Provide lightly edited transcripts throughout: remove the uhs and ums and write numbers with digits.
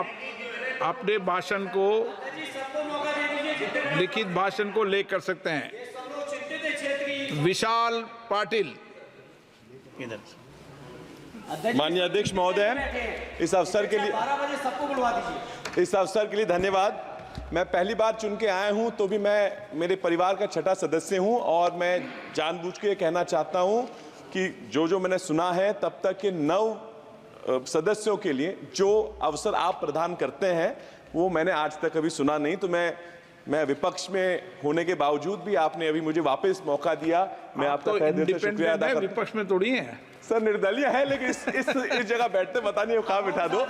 आप अपने भाषण को, लिखित भाषण को लेकर सकते हैं। विशाल पाटिल। माननीय अध्यक्ष महोदय, इस अवसर के लिए 12 बजे सबको बुलवा दीजिए। इस अवसर के लिए धन्यवाद। मैं पहली बार चुन के आया हूं, तो भी मैं मेरे परिवार का छठा सदस्य हूं और मैं जानबूझ के कहना चाहता हूं कि जो मैंने सुना है तब तक के 9 सदस्यों के लिए जो अवसर आप प्रदान करते हैं वो मैंने आज तक कभी सुना नहीं। तो मैं विपक्ष में होने के बावजूद भी आपने अभी मुझे वापस मौका दिया, मैं आपका तहे दिल से शुक्रिया अदा करता हूं। विपक्ष में थोड़ी है सर, निर्दलीय है, लेकिन इस जगह बैठते पता नहीं कहाँ बिठा दो।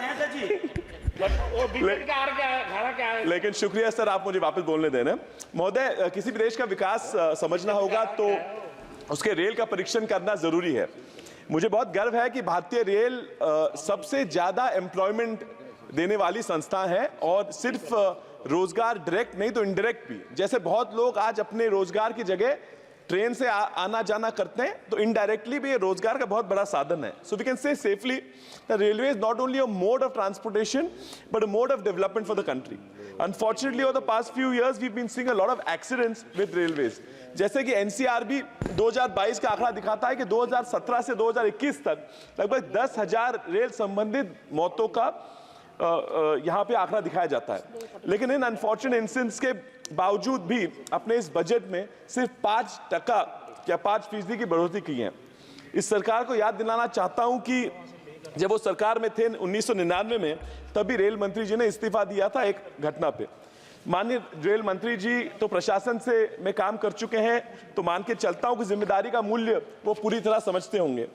लेकिन शुक्रिया सर, आप मुझे वापस बोलने देना। महोदय, किसी भी देश का विकास समझना होगा तो उसके रेल का परीक्षण करना जरूरी है। मुझे बहुत गर्व है कि भारतीय रेल सबसे ज्यादा एम्प्लॉयमेंट देने वाली संस्था है और सिर्फ रोजगार डायरेक्ट नहीं तो इनडायरेक्ट भी। जैसे बहुत लोग आज अपने रोजगार की जगह ट्रेन से आना जाना करते हैं, तो इनडायरेक्टली भी ये रोजगार का बहुत बड़ा साधन है। So we can say safely the railway is not only a mode of transportation but a mode of development for the country. Unfortunately over the past few years we have been seeing a lot of accidents with railways. जैसे कि NCRB 2022 का आंकड़ा दिखाता है कि 2017 से 2021 तक लगभग 10,000 रेल संबंधित मौतों का यहाँ पे आंकड़ा दिखाया जाता है। लेकिन इन अनफॉर्चुनेट इंसिडेंट्स के बावजूद भी अपने इस बजट में सिर्फ 5% या 5% की बढ़ोतरी की है। इस सरकार को याद दिलाना चाहता हूं कि जब वो सरकार में थे 1999 में, तभी रेल मंत्री जी ने इस्तीफा दिया था एक घटना पे। माननीय रेल मंत्री जी तो प्रशासन से में काम कर चुके हैं, तो मान के चलता हूं कि जिम्मेदारी का मूल्य वो पूरी तरह समझते होंगे।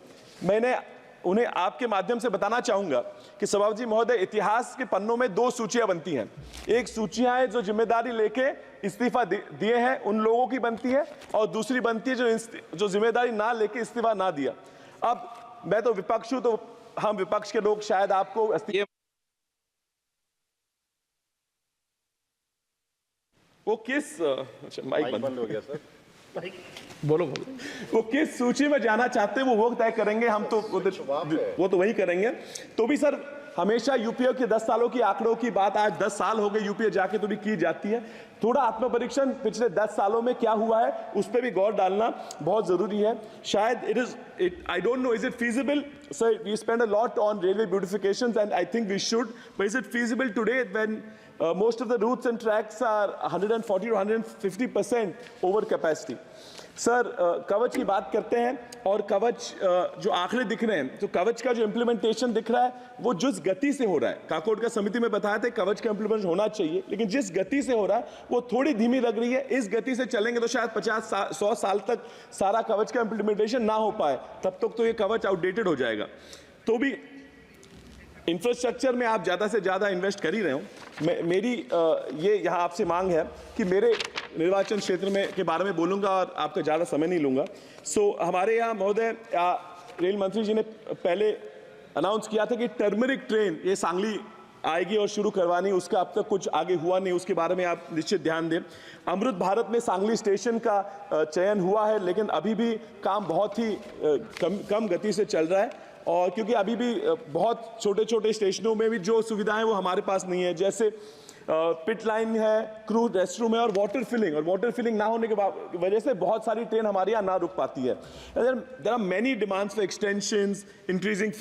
मैंने उन्हें आपके माध्यम से बताना चाहूंगा कि सभापति जी महोदय, इतिहास के पन्नों में 2 सूचियां बनती हैं। एक सूचियां है जो जिम्मेदारी लेके इस्तीफा दिए हैं उन लोगों की बनती है, और दूसरी बनती है जो जिम्मेदारी ना लेके इस्तीफा ना दिया। अब मैं तो विपक्ष हूं, तो हम विपक्ष के लोग शायद आपको वो किस माइक बंद हो गया सर, बोलो। वो किस सूची में जाना चाहते हैं वो तय करेंगे, हम तो वो तो वही करेंगे। तो भी सर, हमेशा यूपीए के 10 सालों की आंकड़ों की बात आज 10 साल हो गए यूपीए जाके तो भी की जाती है। थोड़ा आत्मपरीक्षण पिछले 10 सालों में क्या हुआ है उस पर भी गौर डालना बहुत जरूरी है। शायद I don't know, is it feasible? Sir, we spend a lot on railway beautifications and I think we should, but is it feasible today when most of the routes and tracks are 140 to 150% over capacity? Sir, कवच की बात करते हैं और कवच जो आंकड़े दिख रहे हैं, तो कवच का जो इम्प्लीमेंटेशन दिख रहा है वो जिस गति से हो रहा है, काकोड का समिति में बताया था कवच का इम्प्लीमेंटेशन होना चाहिए, लेकिन जिस गति से हो रहा है वो थोड़ी धीमी लग रही है। इस गति से चलेंगे तो शायद 50-100 साल तक सारा कवच का इम्प्लीमेंटेशन ना हो पाए, तब तक तो ये कवच आउटडेटेड हो जाएगा। तो भी इंफ्रास्ट्रक्चर में आप ज़्यादा से ज़्यादा इन्वेस्ट कर ही रहे हो। मेरी ये यहाँ आपसे मांग है कि मेरे निर्वाचन क्षेत्र में के बारे में बोलूँगा और आपका ज़्यादा समय नहीं लूँगा। हमारे यहाँ महोदय रेल मंत्री जी ने पहले अनाउंस किया था कि टर्मरिक ट्रेन ये सांगली आएगी और शुरू करवानी, उसका अब तक कुछ आगे हुआ नहीं, उसके बारे में आप निश्चित ध्यान दें। अमृत भारत में सांगली स्टेशन का चयन हुआ है, लेकिन अभी भी काम बहुत ही कम गति से चल रहा है, और क्योंकि अभी भी बहुत छोटे छोटे स्टेशनों में भी जो सुविधाएं वो हमारे पास नहीं है, जैसे पिट लाइन है, क्रू रेस्टरूम है और वाटर फिलिंग ना होने की वजह से बहुत सारी ट्रेन हमारे यहाँ ना रुक पाती है। There are many demands for extensions, increasing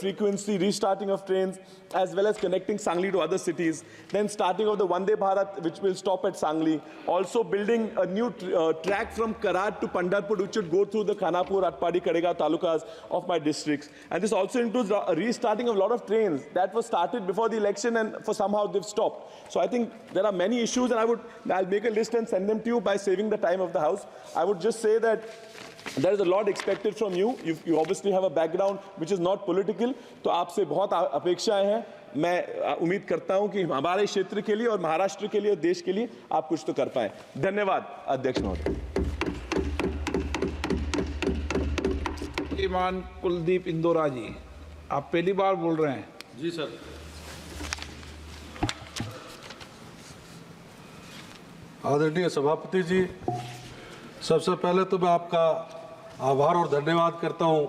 frequency, restarting of trains, as well as connecting Sangli to other cities, then starting of the Vande Bharat which will stop at Sangli, also building a new track from Karad to Pandharpur which would go through the Khanapur, Atpadi, Kadega talukas of my districts, and this also includes restarting of a lot of trains that were started before the election and for somehow they've stopped. So I think there are many issues, and I'll make a list and send them to you by saving the time of the House. I would just say that there is a lot expected from you. You obviously have a background which is not political, तो आपसे बहुत अपेक्षाएं हैं। मैं उम्मीद करता हूं कि हमारे क्षेत्र के लिए और महाराष्ट्र के लिए और देश के लिए आप कुछ तो कर पाएं। धन्यवाद अध्यक्ष महोदय। श्रीमान कुलदीप इंदौरा जी, आप पहली बार बोल रहे हैं। जी सर। आदरणीय सभापति जी, सबसे पहले तो मैं आपका आभार और धन्यवाद करता हूं